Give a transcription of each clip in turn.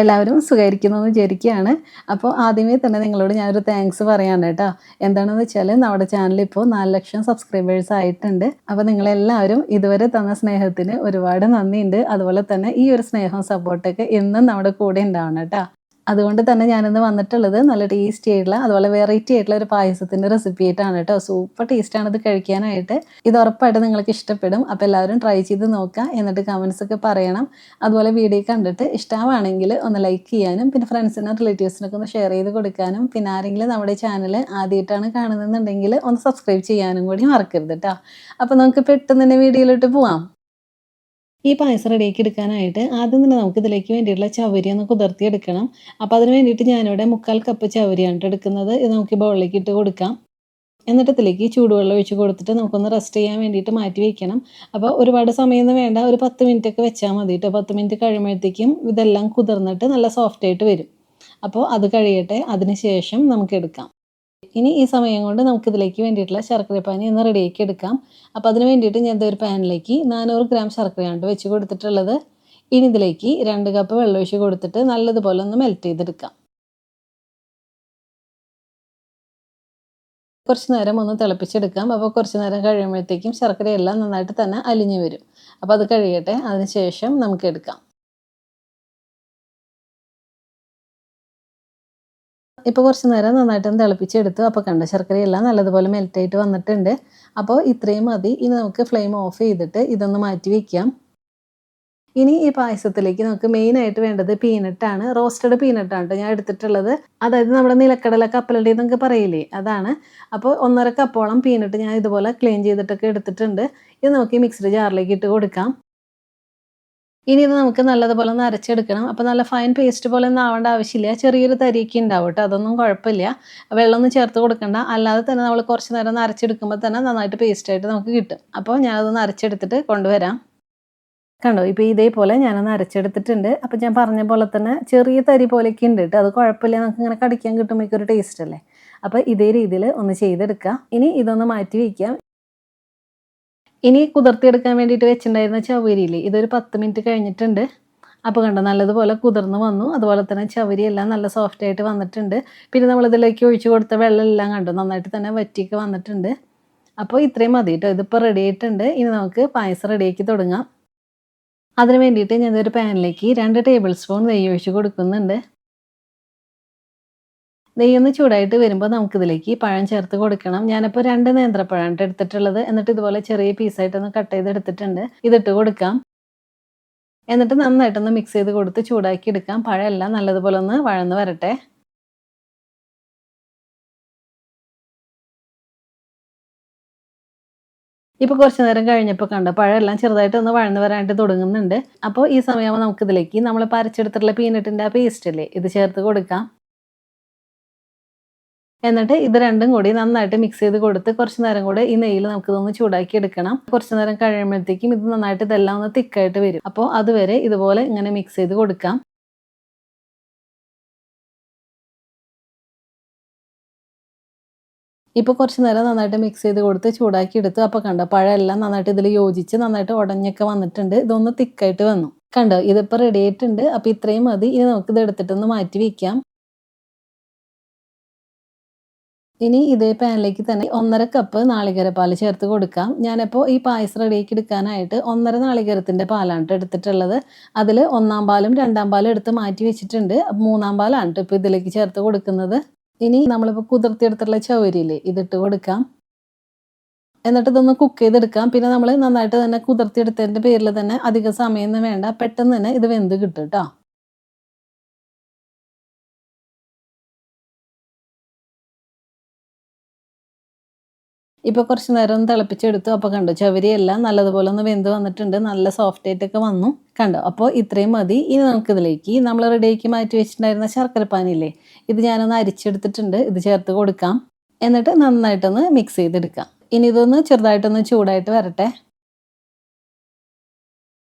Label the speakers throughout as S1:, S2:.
S1: എല്ലാവരും സുഖായിരിക്കുന്നു എന്ന് വിചാരിക്കുകയാണ്. അപ്പോൾ ആദ്യമേ തന്നെ നിങ്ങളോട് ഞാനൊരു താങ്ക്സ് പറയാണ് കേട്ടോ. എന്താണെന്ന് വെച്ചാൽ നമ്മുടെ ചാനൽ ഇപ്പോൾ 4,00,000 സബ്സ്ക്രൈബേഴ്സ് ആയിട്ടുണ്ട്. അപ്പോൾ നിങ്ങളെല്ലാവരും ഇതുവരെ തന്ന സ്നേഹത്തിന് ഒരുപാട് നന്ദിയുണ്ട്. അതുപോലെ തന്നെ ഈ ഒരു സ്നേഹവും സപ്പോർട്ടൊക്കെ എന്നും നമ്മുടെ കൂടെ ഉണ്ടാവണം കേട്ടോ. അതുകൊണ്ട് തന്നെ ഞാനിന്ന് വന്നിട്ടുള്ളത് നല്ല ടേസ്റ്റി ആയിട്ടുള്ള അതുപോലെ വെറൈറ്റി ആയിട്ടുള്ള ഒരു പായസത്തിൻ്റെ റെസിപ്പി ആയിട്ടാണ് കേട്ടോ. സൂപ്പർ ടേസ്റ്റാണ് ഇത് കഴിക്കാനായിട്ട്. ഇത് ഉറപ്പായിട്ടും നിങ്ങൾക്ക് ഇഷ്ടപ്പെടും. അപ്പോൾ എല്ലാവരും ട്രൈ ചെയ്ത് നോക്കുക. എന്നിട്ട് കമൻസ് ഒക്കെ പറയണം. അതുപോലെ വീഡിയോ കണ്ടിട്ട് ഇഷ്ടമാണെങ്കിൽ ഒന്ന് ലൈക്ക് ചെയ്യാനും പിന്നെ ഫ്രണ്ട്സിനും റിലേറ്റീവ്സിനൊക്കെ ഒന്ന് ഷെയർ ചെയ്ത് കൊടുക്കാനും പിന്നെ ആരെങ്കിലും നമ്മുടെ ചാനൽ ആദ്യമായിട്ടാണ് കാണുന്നതെന്നുണ്ടെങ്കിൽ ഒന്ന് സബ്സ്ക്രൈബ് ചെയ്യാനും കൂടി മറക്കരുത് കേട്ടോ. അപ്പോൾ നമുക്ക് പെട്ടെന്ന് തന്നെ വീഡിയോയിലോട്ട് പോവാം. ഈ പായസം റെഡിയാക്കി എടുക്കാനായിട്ട് ആദ്യം തന്നെ നമുക്ക് ഇതിലേക്ക് വേണ്ടിയിട്ടുള്ള ചവരി ഒന്ന് കുതിർത്തിയെടുക്കണം. അപ്പോൾ അതിന് വേണ്ടിയിട്ട് ഞാനിവിടെ 3/4 കപ്പ് ചവരിയാണ് ട്ടോ എടുക്കുന്നത്. ഇത് നമുക്ക് ബൗളിലേക്ക് ഇട്ട് കൊടുക്കാം. എന്നിട്ട് ഇതിലേക്ക് ചൂടുവെള്ളം ഒഴിച്ച് കൊടുത്തിട്ട് നമുക്കൊന്ന് റെസ്റ്റ് ചെയ്യാൻ വേണ്ടിയിട്ട് മാറ്റി വെക്കണം. അപ്പോൾ ഒരുപാട് സമയമൊന്നും വേണ്ട, ഒരു 10 മിനിറ്റ് ഒക്കെ വെച്ചാൽ മതി കേട്ടോ. 10 മിനിറ്റ് കഴിയുമ്പോഴത്തേക്കും ഇതെല്ലാം കുതിർന്നിട്ട് നല്ല സോഫ്റ്റ് ആയിട്ട് വരും. അപ്പോൾ അത് കഴിയട്ടെ, അതിന് ശേഷം നമുക്ക് എടുക്കാം. ഇനി ഈ സമയം കൊണ്ട് നമുക്കിതിലേക്ക് വേണ്ടിയിട്ടുള്ള ശർക്കരപ്പാനി ഒന്ന് റെഡിയാക്കി എടുക്കാം. അപ്പോൾ അതിന് വേണ്ടിയിട്ട് ഞാൻ ഒരു പാനിലേക്ക് 400 ഗ്രാം ശർക്കരയാണ് വെച്ച് കൊടുത്തിട്ടുള്ളത്. ഇനി ഇതിലേക്ക് 2 കപ്പ് വെള്ളം ഒഴിച്ച് കൊടുത്തിട്ട് നല്ലതുപോലെ ഒന്ന് മെൽറ്റ് ചെയ്തെടുക്കാം. കുറച്ച് നേരം ഒന്ന് തിളപ്പിച്ചെടുക്കാം. അപ്പോൾ കുറച്ച് നേരം കഴിയുമ്പോഴത്തേക്കും ശർക്കരയെല്ലാം നന്നായിട്ട് തന്നെ അലിഞ്ഞു വരും. അപ്പോൾ അത് കഴിയട്ടെ, അതിന് ശേഷം നമുക്ക് എടുക്കാം. ഇപ്പോൾ കുറച്ച് നേരം നന്നായിട്ടൊന്ന് തിളപ്പിച്ചെടുത്തു. അപ്പോൾ കണ്ടോ, ശർക്കരയെല്ലാം നല്ലതുപോലെ മെൽറ്റായിട്ട് വന്നിട്ടുണ്ട്. അപ്പോൾ ഇത്രയും മതി. ഇനി നമുക്ക് ഫ്ലെയിം ഓഫ് ചെയ്തിട്ട് ഇതൊന്ന് മാറ്റി വയ്ക്കാം. ഇനി ഈ പായസത്തിലേക്ക് നമുക്ക് മെയിനായിട്ട് വേണ്ടത് പീനട്ടാണ്. റോസ്റ്റഡ് പീനട്ടാണ് കേട്ടോ ഞാൻ എടുത്തിട്ടുള്ളത്. അതായത് നമ്മുടെ നിലക്കടല കപ്പലണ്ടി എന്നൊക്കെ പറയില്ലേ, അതാണ്. അപ്പോൾ 1.5 കപ്പോളം പീനട്ട് ഞാൻ ഇതുപോലെ ക്ലീൻ ചെയ്തിട്ടൊക്കെ എടുത്തിട്ടുണ്ട്. ഇത് നമുക്ക് ഈ മിക്സിയുടെ ജാറിലേക്ക് ഇട്ട് കൊടുക്കാം. ഇനി ഇത് നമുക്ക് നല്ലതുപോലെ ഒന്ന് അരച്ചെടുക്കണം. അപ്പോൾ നല്ല ഫൈൻ പേസ്റ്റ് പോലെ ഒന്നും ആവേണ്ട ആവശ്യമില്ല. ചെറിയൊരു തരിയൊക്കെ ഉണ്ടാവും കേട്ടോ, അതൊന്നും കുഴപ്പമില്ല. വെള്ളമൊന്നും ചേർത്ത് കൊടുക്കണ്ട. അല്ലാതെ തന്നെ നമ്മൾ കുറച്ച് നേരം ഒന്ന് അരച്ചെടുക്കുമ്പോൾ തന്നെ നന്നായിട്ട് പേസ്റ്റായിട്ട് നമുക്ക് കിട്ടും. അപ്പോൾ ഞാനതൊന്ന് അരച്ചെടുത്തിട്ട് കൊണ്ടുവരാം. കണ്ടോ, ഇപ്പോൾ ഇതേപോലെ ഞാനൊന്ന് അരച്ചെടുത്തിട്ടുണ്ട്. അപ്പോൾ ഞാൻ പറഞ്ഞ പോലെ തന്നെ ചെറിയ തരി പോലെയൊക്കെ ഉണ്ട് കേട്ടോ, അത് കുഴപ്പമില്ല. നമുക്ക് ഇങ്ങനെ കടിക്കാൻ കിട്ടുമ്പോൾ ഒരു ടേസ്റ്റ് അല്ലേ. അപ്പോൾ ഇതേ രീതിയിൽ ഒന്ന് ചെയ്തെടുക്കാം. ഇനി ഇതൊന്ന് മാറ്റി വയ്ക്കാം. ഇനി കുതിർത്തിയെടുക്കാൻ വേണ്ടിയിട്ട് വെച്ചിട്ടുണ്ടായിരുന്ന ചവരിയില്ലേ, ഇതൊരു 10 മിനിറ്റ് കഴിഞ്ഞിട്ടുണ്ട്. അപ്പോൾ കണ്ടോ, നല്ലതുപോലെ കുതിർന്ന് വന്നു. അതുപോലെ തന്നെ ചവരിയെല്ലാം നല്ല സോഫ്റ്റ് ആയിട്ട് വന്നിട്ടുണ്ട്. പിന്നെ നമ്മളിതിലേക്ക് ഒഴിച്ച് കൊടുത്ത വെള്ളമെല്ലാം കണ്ടോ നന്നായിട്ട് തന്നെ വറ്റിയൊക്കെ വന്നിട്ടുണ്ട്. അപ്പോൾ ഇത്രയും മതി കേട്ടോ, ഇതിപ്പോൾ റെഡി ആയിട്ടുണ്ട്. ഇനി നമുക്ക് പായസം റെഡിയാക്കി തുടങ്ങാം. അതിന് വേണ്ടിയിട്ട് ഞാനൊരു പാനിലേക്ക് 2 ടേബിൾ സ്പൂൺ നെയ്യ് ഒഴിച്ച് കൊടുക്കുന്നുണ്ട്. നെയ്യൊന്ന് ചൂടായിട്ട് വരുമ്പോൾ നമുക്കിതിലേക്ക് പഴം ചേർത്ത് കൊടുക്കണം. ഞാനിപ്പോൾ 2 നേന്ത്രപ്പഴമാണ് എടുത്തിട്ടുള്ളത്. എന്നിട്ട് ഇതുപോലെ ചെറിയ പീസായിട്ടൊന്ന് കട്ട് ചെയ്ത് എടുത്തിട്ടുണ്ട്. ഇതിട്ട് കൊടുക്കാം. എന്നിട്ട് നന്നായിട്ടൊന്ന് മിക്സ് ചെയ്ത് കൊടുത്ത് ചൂടാക്കി എടുക്കാം. പഴം എല്ലാം നല്ലതുപോലെ ഒന്ന് വഴന്ന് വരട്ടെ. ഇപ്പോൾ കുറച്ച് നേരം കഴിഞ്ഞപ്പോൾ കണ്ടോ, പഴം എല്ലാം ചെറുതായിട്ടൊന്ന് വഴന്ന് വരാനായിട്ട് തുടങ്ങുന്നുണ്ട്. അപ്പോൾ ഈ സമയമാകുമ്പോൾ നമുക്കിതിലേക്ക് നമ്മൾ അരച്ചെടുത്തിട്ടുള്ള പീനട്ടിൻ്റെ ആ പേസ്റ്റ് അല്ലേ, ഇത് ചേർത്ത് കൊടുക്കാം. എന്നിട്ട് ഇത് രണ്ടും കൂടി നന്നായിട്ട് മിക്സ് ചെയ്ത് കൊടുത്ത് കുറച്ച് നേരം കൂടെ ഈ നെയ്യിൽ നമുക്കിതൊന്ന് ചൂടാക്കി എടുക്കണം. കുറച്ച് നേരം കഴിയുമ്പോഴത്തേക്കും ഇത് നന്നായിട്ട് ഇതെല്ലാം ഒന്ന് തിക്കായിട്ട് വരും. അപ്പോൾ അതുവരെ ഇതുപോലെ ഇങ്ങനെ മിക്സ് ചെയ്ത് കൊടുക്കാം. ഇപ്പോൾ കുറച്ച് നേരം നന്നായിട്ട് മിക്സ് ചെയ്ത് കൊടുത്ത് ചൂടാക്കി എടുത്തു. അപ്പോൾ കണ്ടോ, പഴം എല്ലാം നന്നായിട്ട് ഇതിൽ യോജിച്ച് നന്നായിട്ട് ഉടഞ്ഞൊക്കെ വന്നിട്ടുണ്ട്. ഇതൊന്ന് തിക്കായിട്ട് വന്നു. കണ്ടോ, ഇതിപ്പോൾ റെഡി ആയിട്ടുണ്ട്. അപ്പോൾ ഇത്രയും മതി. ഇനി നമുക്കിത് എടുത്തിട്ടൊന്ന് മാറ്റി വയ്ക്കാം. ഇനി ഇതേ പാനിലേക്ക് തന്നെ 1.5 കപ്പ് നാളികേരപ്പാൽ ചേർത്ത് കൊടുക്കാം. ഞാനിപ്പോൾ ഈ പായസം റെഡിയാക്കി എടുക്കാനായിട്ട് 1.5 നാളികേരത്തിൻ്റെ പാലാണ് എടുത്തിട്ടുള്ളത്. അതിൽ 1-ാം പാലും 2-ാം പാലും എടുത്ത് മാറ്റി വെച്ചിട്ടുണ്ട്. 3-ാം പാലാണ് ഇപ്പോൾ ഇതിലേക്ക് ചേർത്ത് കൊടുക്കുന്നത്. ഇനി നമ്മളിപ്പോൾ കുതിർത്തിയെടുത്തിട്ടുള്ള ചവരിയില്ലേ, ഇതിട്ട് കൊടുക്കാം. എന്നിട്ട് ഇതൊന്ന് കുക്ക് ചെയ്തെടുക്കാം. പിന്നെ നമ്മൾ നന്നായിട്ട് തന്നെ കുതിർത്തിയെടുത്തതിൻ്റെ പേരിൽ തന്നെ അധികം സമയമൊന്നും വേണ്ട, പെട്ടെന്ന് തന്നെ ഇത് വെന്ത് കിട്ടും കേട്ടോ. ഇപ്പോൾ കുറച്ച് നേരം ഒന്ന് തിളപ്പിച്ചെടുത്തു. അപ്പോൾ കണ്ടോ, ചവരിയെല്ലാം നല്ലതുപോലെ ഒന്ന് വെന്ത് വന്നിട്ടുണ്ട്. നല്ല സോഫ്റ്റ് ആയിട്ടൊക്കെ വന്നു. കണ്ടോ, അപ്പോൾ ഇത്രയും മതി. ഇനി നമുക്കിതിലേക്ക് നമ്മൾ റെഡിയാക്കി മാറ്റി വെച്ചിട്ടുണ്ടായിരുന്ന ശർക്കരപ്പാനില്ലേ, ഇത് ഞാനൊന്ന് അരിച്ചെടുത്തിട്ടുണ്ട്. ഇത് ചേർത്ത് കൊടുക്കാം. എന്നിട്ട് നന്നായിട്ടൊന്ന് മിക്സ് ചെയ്തെടുക്കാം. ഇനി ഇതൊന്ന് ചെറുതായിട്ടൊന്ന് ചൂടായിട്ട് വരട്ടെ.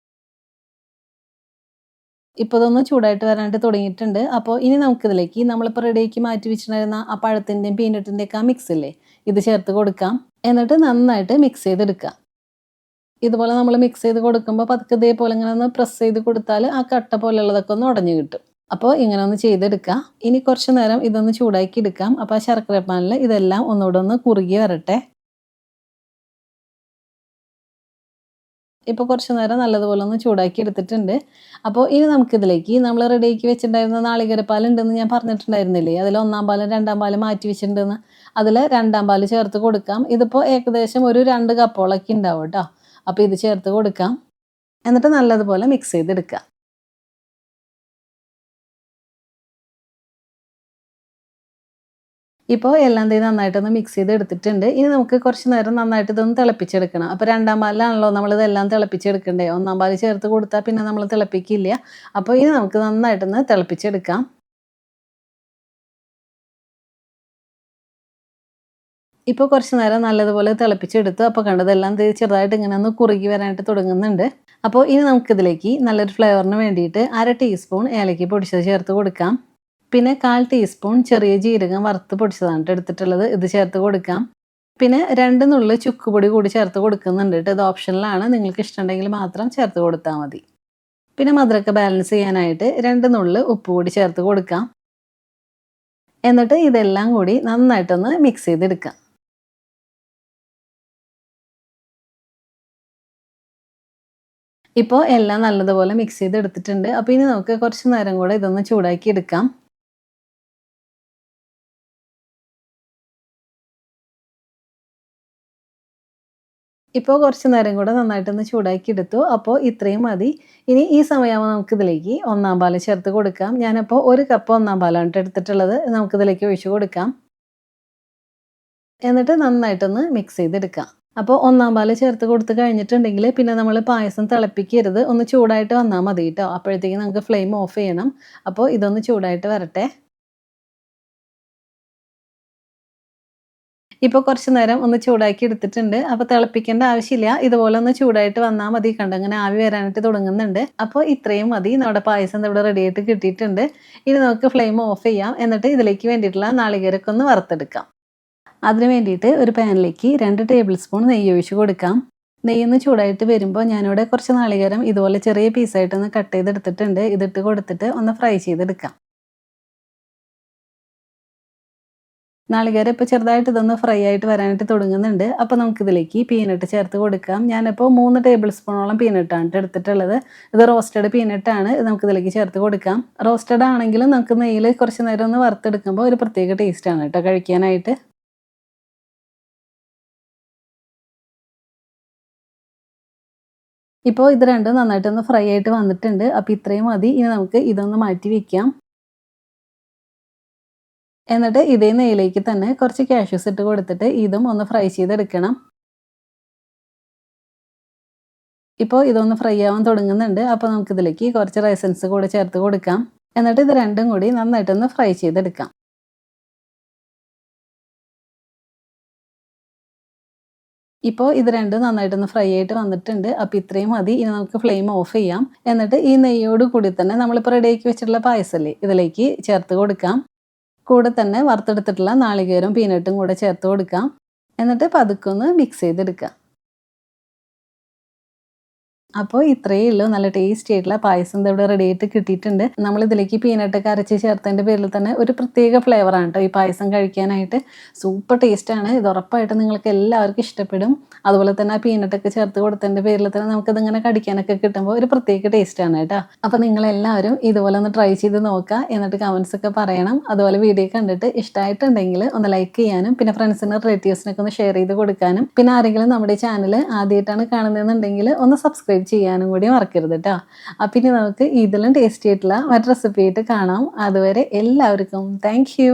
S1: ഇപ്പോൾ ഇതൊന്ന് ചൂടായിട്ട് വരാനായിട്ട് തുടങ്ങിയിട്ടുണ്ട്. അപ്പോൾ ഇനി നമുക്കിതിലേക്ക് നമ്മളിപ്പോൾ റെഡിയാക്കി മാറ്റി വെച്ചിട്ടുണ്ടായിരുന്ന ആ പഴത്തിൻ്റെയും പീനട്ടിൻ്റെയൊക്കെ ആ മിക്സ് ഇല്ലേ, ഇത് ചേർത്ത് കൊടുക്കാം. എന്നിട്ട് നന്നായിട്ട് മിക്സ് ചെയ്തെടുക്കുക. ഇതുപോലെ നമ്മൾ മിക്സ് ചെയ്ത് കൊടുക്കുമ്പോൾ പതുക്കെ ഇതേപോലെ ഇങ്ങനെ ഒന്ന് പ്രസ് ചെയ്ത് കൊടുത്താൽ ആ കട്ട പോലെയുള്ളതൊക്കെ ഒന്ന് ഉടഞ്ഞു കിട്ടും. അപ്പോൾ ഇങ്ങനെ ഒന്ന് ചെയ്തെടുക്കുക. ഇനി കുറച്ച് നേരം ഇതൊന്ന് ചൂടാക്കി എടുക്കാം. അപ്പോൾ ആ ശർക്കര പാനിൽ ഇതെല്ലാം ഒന്നുകൂടെ ഒന്ന് കുറുകി വരട്ടെ. ഇപ്പോൾ കുറച്ച് നേരം നല്ലതുപോലെ ഒന്ന് ചൂടാക്കി എടുത്തിട്ടുണ്ട്. അപ്പോൾ ഇനി നമുക്കിതിലേക്ക് നമ്മൾ റെഡിയാക്കി വെച്ചിട്ടുണ്ടായിരുന്ന നാളികേരപ്പാൽ ഉണ്ടെന്ന് ഞാൻ പറഞ്ഞിട്ടുണ്ടായിരുന്നില്ലേ, അതിൽ 1-ാം പാലും 2-ാം പാലും മാറ്റി വെച്ചിട്ടുണ്ടെന്ന്. അതിൽ 2-ാം പാൽ ചേർത്ത് കൊടുക്കാം. ഇതിപ്പോൾ ഏകദേശം ഒരു 2 കപ്പോളൊക്കെ ഉണ്ടാവും കേട്ടോ. അപ്പോൾ ഇത് ചേർത്ത് കൊടുക്കാം. എന്നിട്ട് നല്ലതുപോലെ മിക്സ് ചെയ്തെടുക്കുക. ഇപ്പോൾ എല്ലാം നന്നായിട്ടൊന്ന് മിക്സ് ചെയ്ത് എടുത്തിട്ടുണ്ട്. ഇനി നമുക്ക് കുറച്ച് നേരം നന്നായിട്ട് ഇതൊന്ന് തിളപ്പിച്ചെടുക്കണം. അപ്പോൾ 2-ാം പാലിലാണല്ലോ നമ്മളിതെല്ലാം തിളപ്പിച്ചെടുക്കണ്ടേ. 1-ാം പാൽ ചേർത്ത് കൊടുത്താൽ പിന്നെ നമ്മൾ തിളപ്പിക്കില്ല. അപ്പോൾ ഇനി നമുക്ക് നന്നായിട്ടൊന്ന് തിളപ്പിച്ചെടുക്കാം. ഇപ്പോൾ കുറച്ച് നേരം നല്ലതുപോലെ തിളപ്പിച്ചെടുത്തു. അപ്പോൾ കണ്ടതെല്ലാം ചെറുതായിട്ട് ഇങ്ങനെ ഒന്ന് കുറുകി വരാനായിട്ട് തുടങ്ങുന്നുണ്ട്. അപ്പോൾ ഇനി നമുക്കിതിലേക്ക് നല്ലൊരു ഫ്ലേവറിന് വേണ്ടിയിട്ട് 1/2 ടീസ്പൂൺ ഏലക്ക പൊടിച്ചത് ചേർത്ത് കൊടുക്കാം. പിന്നെ 1/4 ടീസ്പൂൺ ചെറിയ ജീരകം വറുത്ത് പൊടിച്ചതാണ് എടുത്തിട്ടുള്ളത്. ഇത് ചേർത്ത് കൊടുക്കാം. പിന്നെ 2 നുള്ള് ചുക്കുപൊടി കൂടി ചേർത്ത് കൊടുക്കുന്നുണ്ട് കേട്ടോ. ഇത് ഓപ്ഷനിലാണ്. നിങ്ങൾക്ക് ഇഷ്ടമുണ്ടെങ്കിൽ മാത്രം ചേർത്ത് കൊടുത്താൽ മതി. പിന്നെ മധുരമൊക്കെ ബാലൻസ് ചെയ്യാനായിട്ട് 2 നുള്ള് ഉപ്പ് കൂടി ചേർത്ത് കൊടുക്കാം. എന്നിട്ട് ഇതെല്ലാം കൂടി നന്നായിട്ടൊന്ന് മിക്സ് ചെയ്തെടുക്കാം. ഇപ്പോൾ എല്ലാം നല്ലതുപോലെ മിക്സ് ചെയ്തെടുത്തിട്ടുണ്ട്. അപ്പോൾ ഇനി നമുക്ക് കുറച്ച് നേരം കൂടെ ഇതൊന്ന് ചൂടാക്കി എടുക്കാം. ഇപ്പോൾ കുറച്ച് നേരം കൂടെ നന്നായിട്ടൊന്ന് ചൂടാക്കി എടുത്തു. അപ്പോൾ ഇത്രയും മതി. ഇനി ഈ സമയമാകുമ്പോൾ നമുക്കിതിലേക്ക് 1-ാം പാൽ ചേർത്ത് കൊടുക്കാം. ഞാനപ്പോൾ 1 കപ്പ് 1-ാം പാലാണ് എടുത്തിട്ടുള്ളത്. നമുക്കിതിലേക്ക് ഒഴിച്ച് കൊടുക്കാം. എന്നിട്ട് നന്നായിട്ടൊന്ന് മിക്സ് ചെയ്തെടുക്കാം. അപ്പോൾ 1-ാം പാൽ ചേർത്ത് കൊടുത്ത് കഴിഞ്ഞിട്ടുണ്ടെങ്കിൽ പിന്നെ നമ്മൾ പായസം തിളപ്പിക്കരുത്. ഒന്ന് ചൂടായിട്ട് വന്നാൽ മതി കേട്ടോ. അപ്പോഴത്തേക്കും നമുക്ക് ഫ്ലെയിം ഓഫ് ചെയ്യണം. അപ്പോൾ ഇതൊന്ന് ചൂടായിട്ട് വരട്ടെ. ഇപ്പോൾ കുറച്ച് നേരം ഒന്ന് ചൂടാക്കി എടുത്തിട്ടുണ്ട്. അപ്പോൾ തിളപ്പിക്കേണ്ട ആവശ്യമില്ല. ഇതുപോലെ ഒന്ന് ചൂടായിട്ട് വന്നാൽ മതി. കണ്ടോ ഇങ്ങനെ ആവി വരാനായിട്ട് തുടങ്ങുന്നുണ്ട്. അപ്പോൾ ഇത്രയും മതി. നമ്മുടെ പായസം ഇവിടെ റെഡി ആയിട്ട് കിട്ടിയിട്ടുണ്ട്. ഇനി നമുക്ക് ഫ്ലെയിം ഓഫ് ചെയ്യാം. എന്നിട്ട് ഇതിലേക്ക് വേണ്ടിയിട്ടുള്ള നാളികേരമൊക്കെ ഒന്ന് വറുത്തെടുക്കാം. അതിന് വേണ്ടിയിട്ട് ഒരു പാനിലേക്ക് 2 ടേബിൾ സ്പൂൺ നെയ്യ് ഒഴിച്ച് കൊടുക്കാം. നെയ്യൊന്ന് ചൂടായിട്ട് വരുമ്പോൾ ഞാനിവിടെ കുറച്ച് നാളികേരം ഇതുപോലെ ചെറിയ പീസായിട്ടൊന്ന് കട്ട് ചെയ്തെടുത്തിട്ടുണ്ട്. ഇതിട്ട് കൊടുത്തിട്ട് ഒന്ന് ഫ്രൈ ചെയ്തെടുക്കാം. നാളികേരം ഇപ്പോൾ ചെറുതായിട്ട് ഇതൊന്ന് ഫ്രൈ ആയിട്ട് വരാനായിട്ട് തുടങ്ങുന്നുണ്ട്. അപ്പോൾ നമുക്കിതിലേക്ക് പീനട്ട് ചേർത്ത് കൊടുക്കാം. ഞാനിപ്പോൾ 3 ടേബിൾ സ്പൂണോളം പീനട്ടാണ് എടുത്തിട്ടുള്ളത്. ഇത് റോസ്റ്റഡ് പീനട്ടാണ്. ഇത് നമുക്കിതിലേക്ക് ചേർത്ത് കൊടുക്കാം. റോസ്റ്റഡ് ആണെങ്കിലും നമുക്ക് നെയ്യിൽ കുറച്ച് നേരം ഒന്ന് വറുത്തെടുക്കുമ്പോൾ ഒരു പ്രത്യേക ടേസ്റ്റാണ് കേട്ടോ കഴിക്കാനായിട്ട്. ഇപ്പോൾ ഇത് രണ്ടും നന്നായിട്ടൊന്ന് ഫ്രൈ ആയിട്ട് വന്നിട്ടുണ്ട്. അപ്പോൾ ഇത്രയും മതി. ഇനി നമുക്ക് ഇതൊന്ന് മാറ്റി വയ്ക്കാം. എന്നിട്ട് ഇതേ നെയ്യിലേക്ക് തന്നെ കുറച്ച് കാഷ്യൂസ് ഇട്ട് കൊടുത്തിട്ട് ഇതും ഒന്ന് ഫ്രൈ ചെയ്തെടുക്കണം. ഇപ്പോൾ ഇതൊന്ന് ഫ്രൈ ആവാൻ തുടങ്ങുന്നുണ്ട്. അപ്പോൾ നമുക്കിതിലേക്ക് കുറച്ച് റൈസൻസ് കൂടെ ചേർത്ത് കൊടുക്കാം. എന്നിട്ട് ഇത് രണ്ടും കൂടി നന്നായിട്ടൊന്ന് ഫ്രൈ ചെയ്തെടുക്കാം. ഇപ്പോൾ ഇത് രണ്ടും നന്നായിട്ടൊന്ന് ഫ്രൈ ആയിട്ട് വന്നിട്ടുണ്ട്. അപ്പോൾ ഇത്രയും മതി. ഇനി നമുക്ക് ഫ്ലെയിം ഓഫ് ചെയ്യാം. എന്നിട്ട് ഈ നെയ്യോട് കൂടി തന്നെ നമ്മളിപ്പോൾ റെഡിയാക്കി വെച്ചിട്ടുള്ള പായസമല്ലേ ഇതിലേക്ക് ചേർത്ത് കൊടുക്കാം. കൂടെ തന്നെ വറുത്തെടുത്തിട്ടുള്ള നാളികേരവും പീനട്ടും കൂടെ ചേർത്ത് കൊടുക്കാം. എന്നിട്ട് പതുക്കെ ഒന്ന് മിക്സ് ചെയ്തെടുക്കാം. അപ്പോൾ ഇത്രയേ ഉള്ളൂ. നല്ല ടേസ്റ്റി ആയിട്ടുള്ള പായസം ഇവിടെ റെഡി ആയിട്ട് കിട്ടിയിട്ടുണ്ട്. നമ്മളിതിലേക്ക് പീനട്ടൊക്കെ അരച്ച് ചേർത്തതിൻ്റെ പേരിൽ തന്നെ ഒരു പ്രത്യേക ഫ്ലേവറാണ് കേട്ടോ ഈ പായസം കഴിക്കാനായിട്ട്. സൂപ്പർ ടേസ്റ്റാണ്. ഇത് ഉറപ്പായിട്ടും നിങ്ങൾക്ക് എല്ലാവർക്കും ഇഷ്ടപ്പെടും. അതുപോലെ തന്നെ ആ പീനട്ടൊക്കെ ചേർത്ത് കൊടുത്തതിൻ്റെ പേരിൽ തന്നെ നമുക്കിതിങ്ങനെ കടിക്കാനൊക്കെ കിട്ടുമ്പോൾ ഒരു പ്രത്യേക ടേസ്റ്റാണ് കേട്ടോ. അപ്പോൾ നിങ്ങളെല്ലാവരും ഇതുപോലെ ഒന്ന് ട്രൈ ചെയ്ത് നോക്കുക. എന്നിട്ട് കമൻസ് ഒക്കെ പറയണം. അതുപോലെ വീഡിയോ കണ്ടിട്ട് ഇഷ്ടമായിട്ടുണ്ടെങ്കിൽ ഒന്ന് ലൈക്ക് ചെയ്യാനും പിന്നെ ഫ്രണ്ട്സിനും റിലേറ്റീവ്സിനൊക്കെ ഒന്ന് ഷെയർ ചെയ്ത് കൊടുക്കാനും പിന്നെ ആരെങ്കിലും നമ്മുടെ ചാനൽ ആദ്യമായിട്ടാണ് കാണുന്നതെന്നുണ്ടെങ്കിൽ ഒന്ന് സബ്സ്ക്രൈബ് ചെയ്യാനും കൂടി മറക്കരുത് കേട്ടോ. അപ്പം ഇനി നമുക്ക് ഇതിലും ടേസ്റ്റി ആയിട്ടുള്ള മറ്റു റെസിപ്പി ആയിട്ട് കാണാം. അതുവരെ എല്ലാവർക്കും താങ്ക് യു.